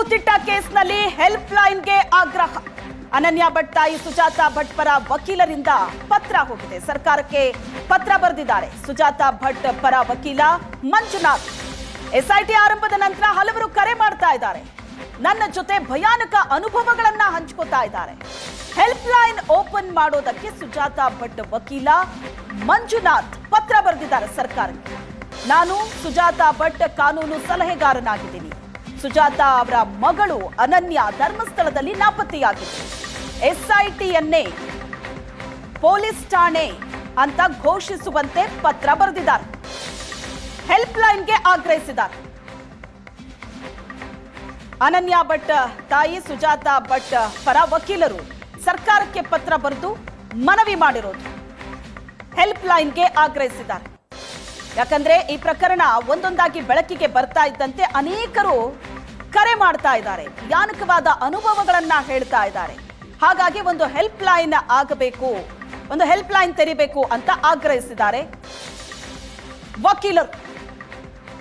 ಹೂತಿಟ್ಟ ಕೇಸ್ನಲ್ಲಿ ಹೆಲ್ಪ್ ಲೈನ್ಗೆ ಆಗ್ರಹ. ಅನನ್ಯ ಭಟ್ ತಾಯಿ ಸುಜಾತಾ ಭಟ್ ಪರ ವಕೀಲರಿಂದ ಪತ್ರ ಹೋಗಿದೆ. ಸರ್ಕಾರಕ್ಕೆ ಪತ್ರ ಬರೆದಿದ್ದಾರೆ ಸುಜಾತಾ ಭಟ್ ಪರ ವಕೀಲ ಮಂಜುನಾಥ್. ಎಸ್ಐಟಿ ಆರಂಭದ ನಂತರ ಹಲವರು ಕರೆ ಮಾಡ್ತಾ ಇದ್ದಾರೆ. ನನ್ನ ಜೊತೆ ಭಯಾನಕ ಅನುಭವಗಳನ್ನ ಹಂಚಿಕೊತಾ ಇದ್ದಾರೆ. ಹೆಲ್ಪ್ ಲೈನ್ ಓಪನ್ ಮಾಡೋದಕ್ಕೆ ಸುಜಾತಾ ಭಟ್ ವಕೀಲ ಮಂಜುನಾಥ್ ಪತ್ರ ಬರೆದಿದ್ದಾರೆ ಸರ್ಕಾರಕ್ಕೆ. ನಾನು ಸುಜಾತಾ ಭಟ್ ಕಾನೂನು ಸಲಹೆಗಾರನಾಗಿದ್ದೀನಿ. ಸುಜಾತಾ ಅವರ ಮಗಳು ಅನನ್ಯ ಧರ್ಮಸ್ಥಳದಲ್ಲಿ ನಾಪತ್ತೆಯಾಗಿತ್ತು. ಎಸ್ಐಟಿಯನ್ನೇ ಪೊಲೀಸ್ ಠಾಣೆ ಅಂತ ಘೋಷಿಸುವಂತೆ ಪತ್ರ ಬರೆದಿದ್ದಾರೆ. ಹೆಲ್ಪ್ ಲೈನ್ಗೆ ಆಗ್ರಹಿಸಿದ್ದಾರೆ. ಅನನ್ಯ ಭಟ್ ತಾಯಿ ಸುಜಾತಾ ಭಟ್ ಪರ ವಕೀಲರು ಸರ್ಕಾರಕ್ಕೆ ಪತ್ರ ಬರೆದು ಮನವಿ ಮಾಡಿರೋದು. ಹೆಲ್ಪ್ ಲೈನ್ಗೆ ಆಗ್ರಹಿಸಿದ್ದಾರೆ. ಯಾಕಂದ್ರೆ ಈ ಪ್ರಕರಣ ಒಂದೊಂದಾಗಿ ಬೆಳಕಿಗೆ ಬರ್ತಾ ಇದ್ದಂತೆ ಅನೇಕರು ಕರೆ ಮಾಡ್ತಾ ಇದ್ದಾರೆ, ಭಯಾನಕವಾದ ಅನುಭವಗಳನ್ನ ಹೇಳ್ತಾ ಇದ್ದಾರೆ. ಹಾಗಾಗಿ ಒಂದು ಹೆಲ್ಪ್ ಲೈನ್ ಆಗಬೇಕು, ಒಂದು ಹೆಲ್ಪ್ ಲೈನ್ ತೆರಿಬೇಕು ಅಂತ ಆಗ್ರಹಿಸಿದ್ದಾರೆ ವಕೀಲರು.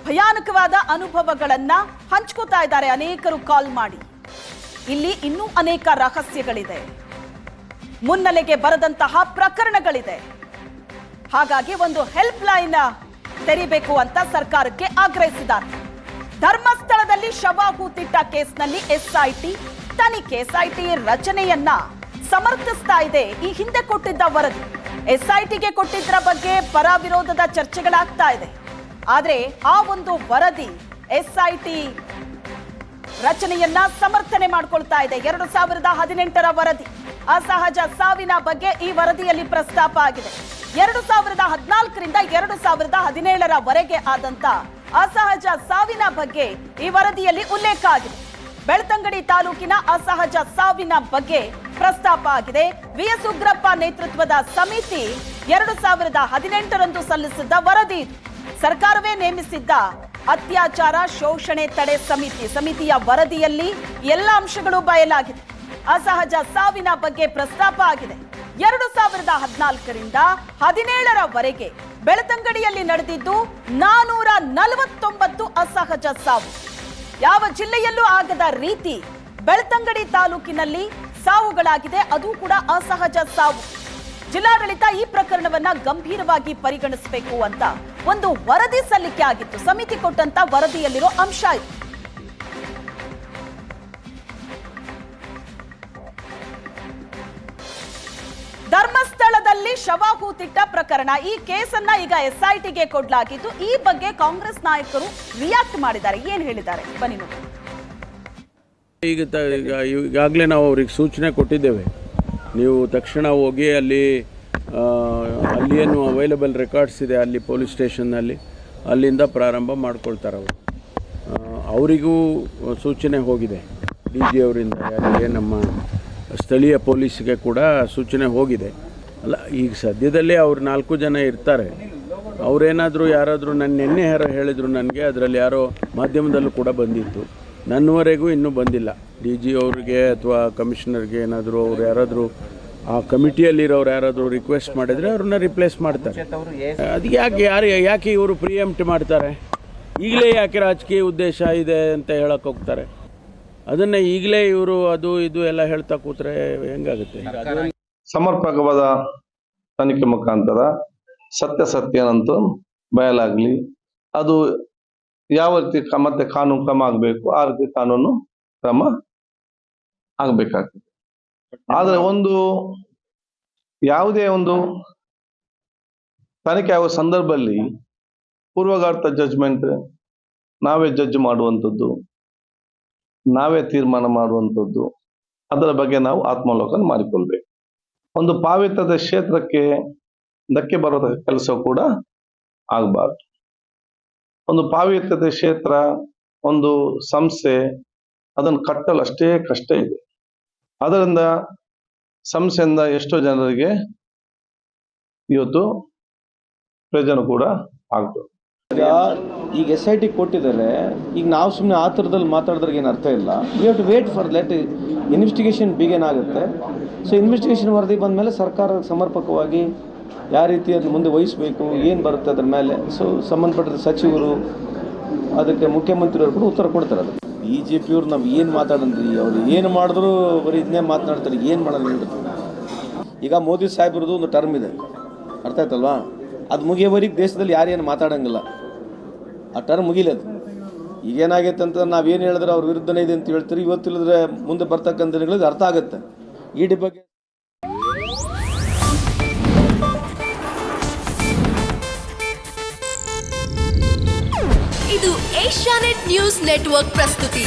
ಭಯಾನಕವಾದ ಅನುಭವಗಳನ್ನ ಹಂಚ್ಕೋತಾ ಇದ್ದಾರೆ ಅನೇಕರು ಕಾಲ್ ಮಾಡಿ. ಇಲ್ಲಿ ಇನ್ನೂ ಅನೇಕ ರಹಸ್ಯಗಳಿದೆ, ಮುನ್ನೆಲೆಗೆ ಬರದಂತಹ ಪ್ರಕರಣಗಳಿದೆ. ಹಾಗಾಗಿ ಒಂದು ಹೆಲ್ಪ್ ಲೈನ್ ತೆರಿಬೇಕು ಅಂತ ಸರ್ಕಾರಕ್ಕೆ ಆಗ್ರಹಿಸಿದ್ದಾರೆ. ಧರ್ಮಸ್ಥಳದಲ್ಲಿ ಶವ ಹೂತಿಟ್ಟ ಕೇಸ್ನಲ್ಲಿ ಎಸ್ಐಟಿ ತನಿಖೆ, ಎಸ್ಐಟಿ ರಚನೆಯನ್ನ ಸಮರ್ಥಿಸ್ತಾ ಇದೆ ಈ ಹಿಂದೆ ಕೊಟ್ಟಿದ್ದ ವರದಿ. ಎಸ್ಐಟಿಗೆ ಕೊಟ್ಟಿದ್ದರ ಬಗ್ಗೆ ಪರ ವಿರೋಧದ ಚರ್ಚೆಗಳಾಗ್ತಾ ಇದೆ. ಆದ್ರೆ ಆ ಒಂದು ವರದಿ ಎಸ್ಐಟಿ ರಚನೆಯನ್ನ ಸಮರ್ಥನೆ ಮಾಡ್ಕೊಳ್ತಾ ಇದೆ. 2018ರ ವರದಿ ಅಸಹಜ ಸಾವಿನ ಬಗ್ಗೆ ಈ ವರದಿಯಲ್ಲಿ ಪ್ರಸ್ತಾಪ ಆಗಿದೆ. 2014ರಿಂದ 2017ರವರೆಗೆ ಆದಂತ ಅಸಹಜ ಸಾವಿನ ಬಗ್ಗೆ ಈ ವರದಿಯಲ್ಲಿ ಉಲ್ಲೇಖ ಆಗಿದೆ. ಬೆಳ್ತಂಗಡಿ ತಾಲೂಕಿನ ಅಸಹಜ ಸಾವಿನ ಬಗ್ಗೆ ಪ್ರಸ್ತಾಪ ಆಗಿದೆ. ವಿಎಸ್ ಉಗ್ರಪ್ಪ ನೇತೃತ್ವದ ಸಮಿತಿ 2018ರಂದು ಸಲ್ಲಿಸಿದ್ದ ವರದಿ ಇದು. ಸರ್ಕಾರವೇ ನೇಮಿಸಿದ್ದ ಅತ್ಯಾಚಾರ ಶೋಷಣೆ ತಡೆ ಸಮಿತಿಯ ವರದಿಯಲ್ಲಿ ಎಲ್ಲ ಅಂಶಗಳು ಬಯಲಾಗಿದೆ. ಅಸಹಜ ಸಾವಿನ ಬಗ್ಗೆ ಪ್ರಸ್ತಾಪ ಆಗಿದೆ. 2014ರಿಂದ 2017ರವರೆಗೆ ಬೆಳ್ತಂಗಡಿಯಲ್ಲಿ ನಡೆದಿದ್ದು 449 ಅಸಹಜ ಸಾವು. ಯಾವ ಜಿಲ್ಲೆಯಲ್ಲೂ ಆಗದ ರೀತಿ ಬೆಳ್ತಂಗಡಿ ತಾಲೂಕಿನಲ್ಲಿ ಸಾವುಗಳಾಗಿದೆ, ಅದು ಕೂಡ ಅಸಹಜ ಸಾವು. ಜಿಲ್ಲಾಡಳಿತ ಈ ಪ್ರಕರಣವನ್ನ ಗಂಭೀರವಾಗಿ ಪರಿಗಣಿಸಬೇಕು ಅಂತ ಒಂದು ವರದಿ ಸಲ್ಲಿಕೆ ಆಗಿತ್ತು. ಸಮಿತಿ ಕೊಟ್ಟಂತ ವರದಿಯಲ್ಲಿರೋ ಅಂಶ ಇದು. ಧರ್ಮಸ್ಥಳದಲ್ಲಿ ಶವ ಹೂತಿಟ್ಟ ಪ್ರಕರಣ, ಈ ಕೇಸನ್ನ ಈಗ ಎಸ್ಐಟಿಗೆ ಕೊಡಲಾಗಿದ್ದು. ಈ ಬಗ್ಗೆ ಕಾಂಗ್ರೆಸ್ ನಾಯಕರು ರಿಯಾಕ್ಟ್ ಮಾಡಿದ್ದಾರೆ. ಏನ್ ಹೇಳಿದ್ದಾರೆ ಬನ್ನಿ ನೋಡಿ. ಈಗಾಗಲೇ ನಾವು ಅವ್ರಿಗೆ ಸೂಚನೆ ಕೊಟ್ಟಿದ್ದೇವೆ. ನೀವು ತಕ್ಷಣ ಹೋಗಿ ಅಲ್ಲಿ ಏನು ಅವೈಲಬಲ್ ರೆಕಾರ್ಡ್ಸ್ ಇದೆ ಅಲ್ಲಿ ಪೊಲೀಸ್ ಸ್ಟೇಷನ್ನಲ್ಲಿ, ಅಲ್ಲಿಂದ ಪ್ರಾರಂಭ ಮಾಡ್ಕೊಳ್ತಾರೆ ಅವರು. ಅವರಿಗೂ ಸೂಚನೆ ಹೋಗಿದೆ DG ಅವರಿಂದ, ಯಾರಿಗೆ ನಮ್ಮ ಸ್ಥಳೀಯ ಪೊಲೀಸ್ಗೆ ಕೂಡ ಸೂಚನೆ ಹೋಗಿದೆ. ಅಲ್ಲ, ಈಗ ಸದ್ಯದಲ್ಲೇ ಅವ್ರು 4 ಜನ ಇರ್ತಾರೆ. ಅವರೇನಾದರೂ ಯಾರಾದರೂ ನಿನ್ನೆ ಹೇಳಿದರು ನನಗೆ, ಅದರಲ್ಲಿ ಯಾರೋ ಮಾಧ್ಯಮದಲ್ಲೂ ಕೂಡ ಬಂದಿತ್ತು. ನನ್ನವರೆಗೂ ಇನ್ನೂ ಬಂದಿಲ್ಲ. DG ಅವ್ರಿಗೆ ಅಥವಾ ಕಮಿಷನರ್ಗೆ ಏನಾದರೂ ಅವ್ರು ಯಾರಾದರೂ ಆ ಕಮಿಟಿಯಲ್ಲಿರೋರು ಯಾರಾದರೂ ರಿಕ್ವೆಸ್ಟ್ ಮಾಡಿದರೆ ಅವ್ರನ್ನ ರಿಪ್ಲೇಸ್ ಮಾಡ್ತಾರೆ. ಅದು ಯಾಕೆ ಇವರು ಪ್ರಿಯಂಪ್ಟ್ ಮಾಡ್ತಾರೆ? ಈಗಲೇ ಯಾಕೆ ರಾಜಕೀಯ ಉದ್ದೇಶ ಇದೆ ಅಂತ ಹೇಳಕ್ಕೆ ಹೋಗ್ತಾರೆ? ಅದನ್ನೇ ಈಗಲೇ ಇವರು ಅದು ಇದು ಎಲ್ಲ ಹೇಳ್ತಾ ಕೂತ್ರೆ ಹೆಂಗಾಗುತ್ತೆ? ಸಮರ್ಪಕವಾದ ತನಿಖೆ ಮುಖಾಂತರ ಸತ್ಯನಂತೂ ಬಯಲಾಗಲಿ. ಅದು ಯಾವ ರೀತಿ ಮತ್ತೆ ಕಾನೂನು ಕ್ರಮ ಆಗಬೇಕು ಆ ರೀತಿ ಕಾನೂನು ಕ್ರಮ ಆಗಬೇಕಾಗ್ತದೆ. ಆದರೆ ಯಾವುದೇ ಒಂದು ತನಿಖೆ ಆಗುವ ಸಂದರ್ಭದಲ್ಲಿ ಪೂರ್ವಗಾರ್ಥ ಜಡ್ಜ್ಮೆಂಟ್ ನಾವೇ ಜಡ್ಜ್ ಮಾಡುವಂಥದ್ದು, ನಾವೇ ತೀರ್ಮಾನ ಮಾಡುವಂಥದ್ದು, ಅದರ ಬಗ್ಗೆ ನಾವು ಆತ್ಮಾವಲೋಕನ ಮಾಡಿಕೊಳ್ಬೇಕು. ಒಂದು ಪಾವಿತ್ರದ ಕ್ಷೇತ್ರಕ್ಕೆ ಧಕ್ಕೆ ಬರೋ ಕೆಲಸ ಕೂಡ ಆಗಬಾರ್ದು. ಒಂದು ಪಾವಿತ್ರದ ಕ್ಷೇತ್ರ, ಒಂದು ಸಂಸ್ಥೆ, ಅದನ್ನು ಕಟ್ಟಲು ಅಷ್ಟೇ ಕಷ್ಟ ಇದೆ. ಅದರಿಂದ ಸಂಸ್ಥೆಯಿಂದ ಎಷ್ಟೋ ಜನರಿಗೆ ಇವತ್ತು ಪ್ರಯೋಜನ ಕೂಡ ಆಗ್ತದೆ. ಈಗ SIT ಕೊಟ್ಟಿದ್ದಾರೆ. ಈಗ ನಾವು ಸುಮ್ಮನೆ ಆ ಥರದಲ್ಲಿ ಮಾತಾಡಿದ್ರೆ ಏನು ಅರ್ಥ ಇಲ್ಲ. We have to wait for let investigation begin ಆಗುತ್ತೆ. ಸೊ ಇನ್ವೆಸ್ಟಿಗೇಷನ್ ವರದಿ ಬಂದ ಮೇಲೆ ಸರ್ಕಾರ ಸಮರ್ಪಕವಾಗಿ ಯಾವ ರೀತಿ ಅದು ಮುಂದೆ ವಹಿಸಬೇಕು, ಏನು ಬರುತ್ತೆ ಅದ್ರ ಮೇಲೆ ಸೊ ಸಂಬಂಧಪಟ್ಟ ಸಚಿವರು ಅದಕ್ಕೆ ಮುಖ್ಯಮಂತ್ರಿಯವರು ಕೂಡ ಉತ್ತರ ಕೊಡ್ತಾರೆ. ಅದು BJP ಅವ್ರು ನಾವು ಏನು ಮಾತಾಡೋಣ್ರಿ, ಅವ್ರು ಏನು ಮಾಡಿದ್ರು ಬರೀ ಇದನ್ನೇ ಮಾತನಾಡ್ತಾರೆ, ಏನು ಮಾಡೋದು ಹೇಳ್ರಿ. ಈಗ ಮೋದಿ ಸಾಹೇಬ್ರದ್ದು ಒಂದು ಟರ್ಮ್ ಇದೆ, ಅರ್ಥ ಆಯ್ತಲ್ವಾ? ಅದು ಮುಗಿಯೋವರೆಗೆ ದೇಶದಲ್ಲಿ ಯಾರೇನು ಮಾತಾಡೋಂಗಿಲ್ಲ, ಆ ಟರ್ಮ್ ಮುಗಿಲದು. ಈಗೇನಾಗೈತೆ ಅಂತ ನಾವೇನು ಹೇಳಿದ್ರೆ ಅವ್ರ ವಿರುದ್ಧನೇ ಇದೆ ಅಂತ ಹೇಳ್ತೀರಿ, ಇವತ್ತಿಲ್ಲದ್ರೆ ಮುಂದೆ ಬರ್ತಕ್ಕಂಥ ದಿನಗಳಿಗೆ ಅರ್ಥ ಆಗುತ್ತೆ ಈ ಬಗ್ಗೆ. ಇದು ಏಷ್ಯಾನೆಟ್ ನ್ಯೂಸ್ ನೆಟ್ವರ್ಕ್ ಪ್ರಸ್ತುತಿ.